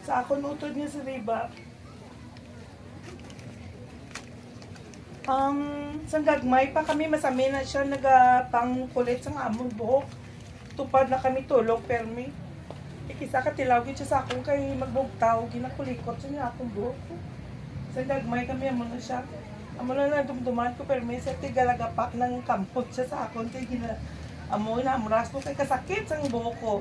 Sa akon utod niya sa riba. Sa gagmay pa kami masami na siya nagapangkulit sa among buhok. Tupad na kami tulog permi. Ikisa ka tilawin siya sa akong kay magbugtaw, ginakulikot siya niya akong buhok. Sa gagmay kami amo na siya. Amo na dumduman ko permi sa tigalagapak ng kampot siya sa akon kay amoy na amras ko kay kasakit sa buhok ko.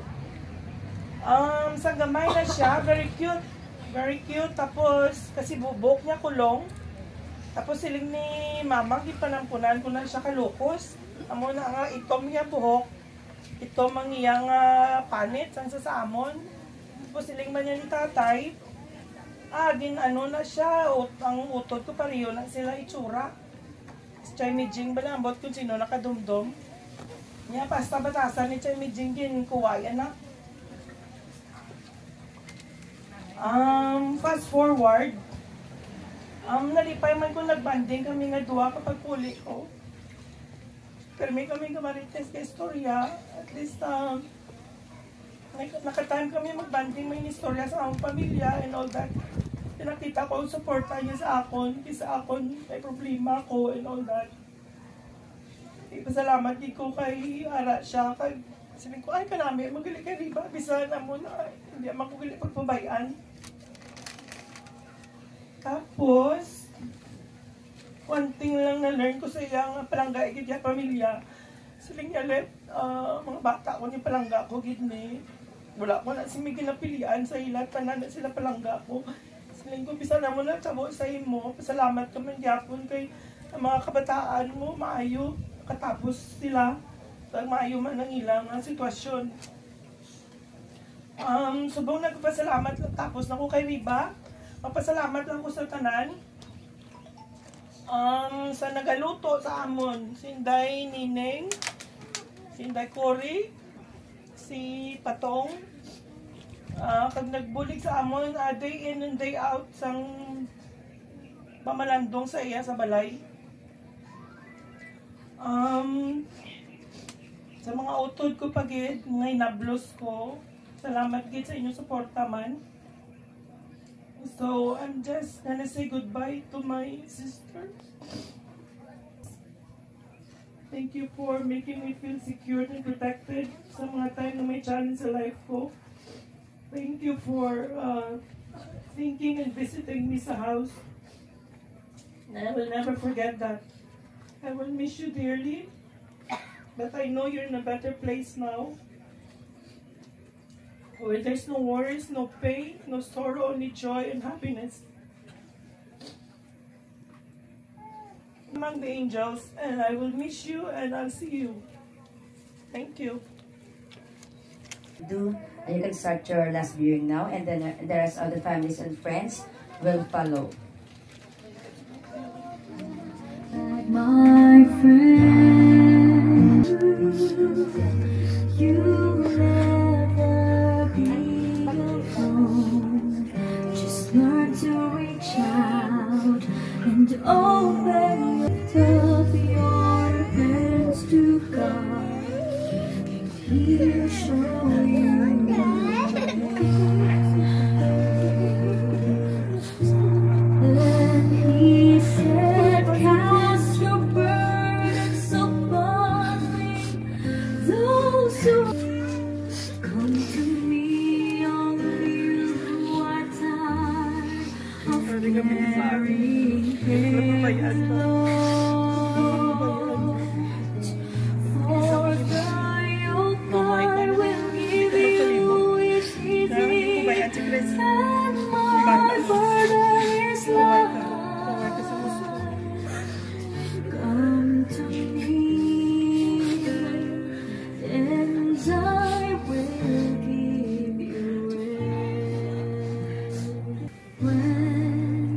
Sa gamay na siya, very cute. Very cute. Tapos kasi buhok niya kulong. Tapos siling ni mama, gipanampunan ko na siya kalukos. Amo na nga, itom niya buhok. Itom ang iyang panit, sang sa amon. Tapos siling man niya ni tatay. Ano na siya, ang utod ko pariyo na sila itsura. Chay Mijing ba na, ambot kung sino nakadumdum. Niya, basta batasan ni Chay Mijing din, kuwayan na. Fast forward. Nalipay man ko nagbanding kami nga duwa kapag puli ko. Pero may kami kamarites ka istorya. At least, nakatime kami magbanding may istorya sa among pamilya and all that. Pinakita ko ang suporta niya sa akon. Kisa akon may problema ko and all that. Pasalamat ko kay Ara siya. Sabi ko, ay kanami, magali ka riba. Bisa na mo na, hindi naman ko gali pagpabayaan. Tapos, one thing lang na-learn ko sa iyang palangga, igit yung pamilya. Siling yalit, mga bata ko ni palangga ko, gini. Wala ko na si Miguel na pilian sa ilat, tanan na sila palangga ko. Siling ko, bisa na mo na kabo sa imo. Pasalamat ka man yapon kay mga kabataan mo, maayo, katapos sila. Maayo man ang ilang sitwasyon. Subong nagpasalamat lang tapos na ko kay Riba. Magpasalamat lang ko sa tanan. Sa nagaluto sa amon, Sinday Nineng, Sinday Cory, si Patong, kag nagbulig sa amon, day in and day out sang pamalandong sa iya sa balay. Sa mga utod ko pagid, ngay nablos ko, salamat gid sa inyong suporta man. So, I'm just gonna say goodbye to my sister. Thank you for making me feel secure and protected sa mga time na may challenge sa life ko. Thank you for thinking and visiting me sa house. And I will never forget that. I will miss you dearly, but I know you're in a better place now. Where there's no worries, no pain, no sorrow, only joy and happiness. Among the angels, and I will miss you and I'll see you. Thank you. And you can start your last viewing now, and then the rest of the families and friends will follow. My friend, you never be alone. Just learn to reach out and open your hands to God, and He'll show you. And He said, cast your burdens upon me. Those who come to me, all of you who are tired of carrying His load. For the yoke I will give you is easy, and my burden is light. Come to me, and I will give you rest. When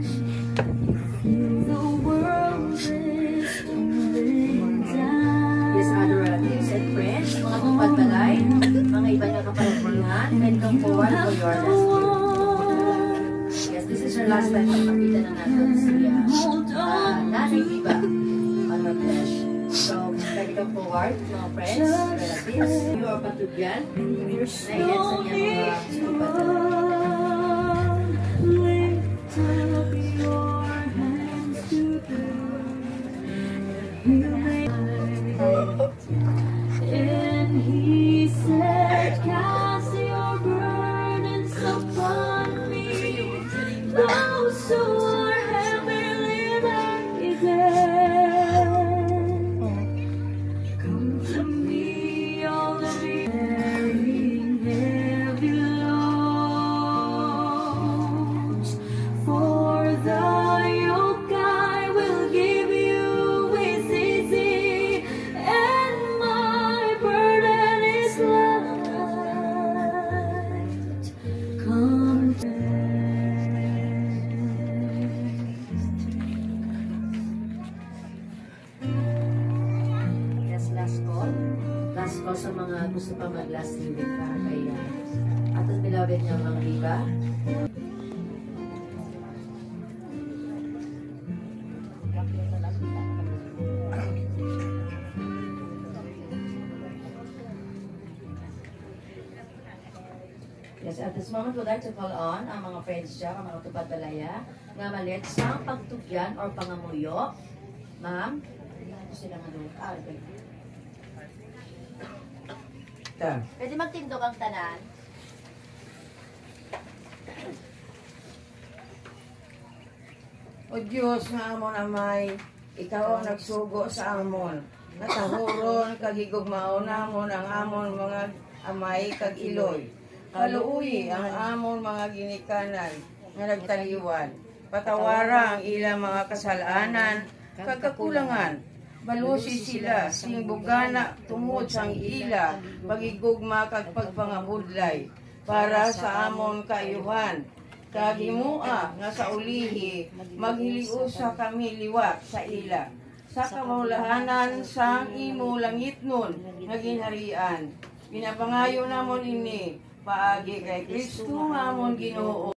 you feel the world is tumbling down. Yes, other relatives and friends, mga kapatbalay, mga iba na kapalaran, and come forward for your last view. Yes, this is your last time makita na natin si Nanay Iba on her flesh. So, pwede come forward, mga friends, relatives, you are patugyan, na iyan sa niya mga kapatbalay. to our heavenly residence. Come to me, all of you carrying heavy loads, for the yoke I will give you is easy, and my burden is light. Come to Yes, last call. Last call sa mga gusto pa mag-last living para kay ating beloved niya mga Riva. Yes, at this moment, we'd like to call on ang mga friends dyan, ang mga tupad balaya, nga malit sa pagtugyan or pangamuyo. Ma'am, gusto nila nga doon. Okay. Pwede magtindog ang tanan. O Diyos nga amon amay, ikaw ang nagsugo sa amon. Natahuron kagigugmao namon ang amon mga amay kag iloy. Kaluuyi ang amon mga ginikanan nga nagtaliwan. Patawara ang ilang mga kasalanan kag kakulangan. Balusi sila sing bugana tungod sang ila pagigugma kag pagpangabudlay para sa amon kaayuhan. Kagimua nga sa ulihi, maghiliusa kami liwat sa ila. Sa kamulahanan sang imo langit nun, nga ginharian. Pinapangayo namon ini, paagi kay Kristo nga amon Ginoo.